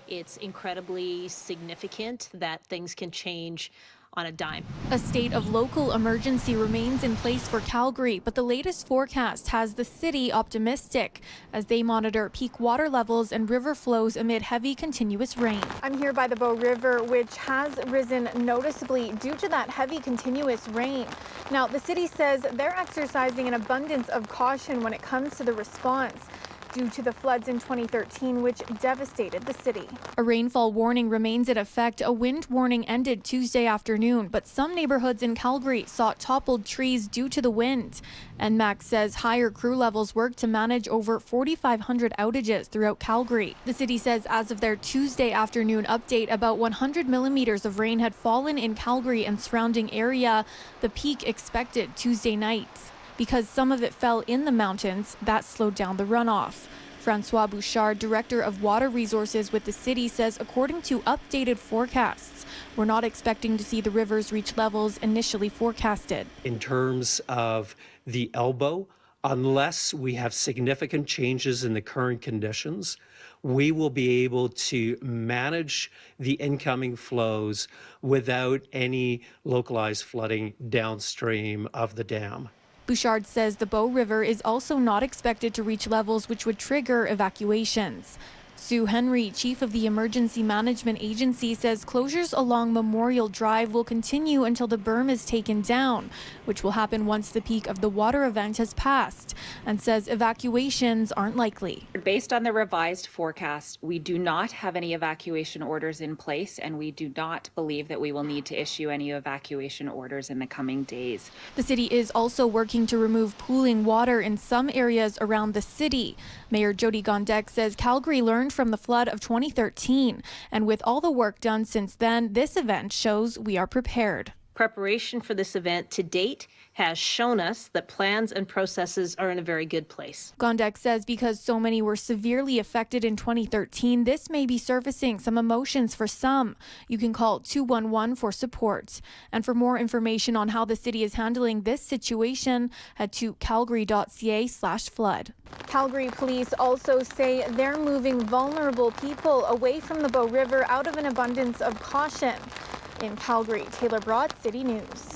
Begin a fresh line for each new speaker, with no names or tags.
It's incredibly significant that things can change on a dime.
A state of local emergency remains in place for Calgary, but the latest forecast has the city optimistic as they monitor peak water levels and river flows amid heavy continuous rain. I'm here by the Bow River, which has risen noticeably due to that heavy continuous rain. Now, the city says they're exercising an abundance of caution when it comes to the response, due to the floods in 2013, which devastated the city. A rainfall warning remains in effect. A wind warning ended Tuesday afternoon, but some neighborhoods in Calgary saw toppled trees due to the wind. NMAX says higher crew levels work to manage over 4,500 outages throughout Calgary. The city says as of their Tuesday afternoon update, about 100 millimeters of rain had fallen in Calgary and surrounding area, the peak expected Tuesday night. Because some of it fell in the mountains, that slowed down the runoff. FRANCOIS BOUCHARD, director of water resources with the city, says according to updated forecasts, we're not expecting to see the rivers reach levels initially forecasted.
In terms of the elbow, unless we have significant changes in the current conditions, we will be able to manage the incoming flows without any localized flooding downstream of the dam.
Bouchard says the Bow River is also not expected to reach levels which would trigger evacuations. Sue Henry, chief of the Emergency Management Agency, says closures along Memorial Drive will continue until the berm is taken down, which will happen once the peak of the water event has passed, and says evacuations aren't likely.
Based on the revised forecast, we do not have any evacuation orders in place, and we do not believe that we will need to issue any evacuation orders in the coming days.
The city is also working to remove pooling water in some areas around the city. Mayor Jody Gondek says Calgary learned from the flood of 2013, and with all the work done since then, this event shows we are prepared.
Preparation for this event to date has shown us that plans and processes are in a very good place.
Gondek says because so many were severely affected in 2013, this may be surfacing some emotions for some. You can call 211 for support. And for more information on how the city is handling this situation, head to calgary.ca/flood. Calgary police also say they're moving vulnerable people away from the Bow River out of an abundance of caution. In Calgary, Taylor Braat, City News.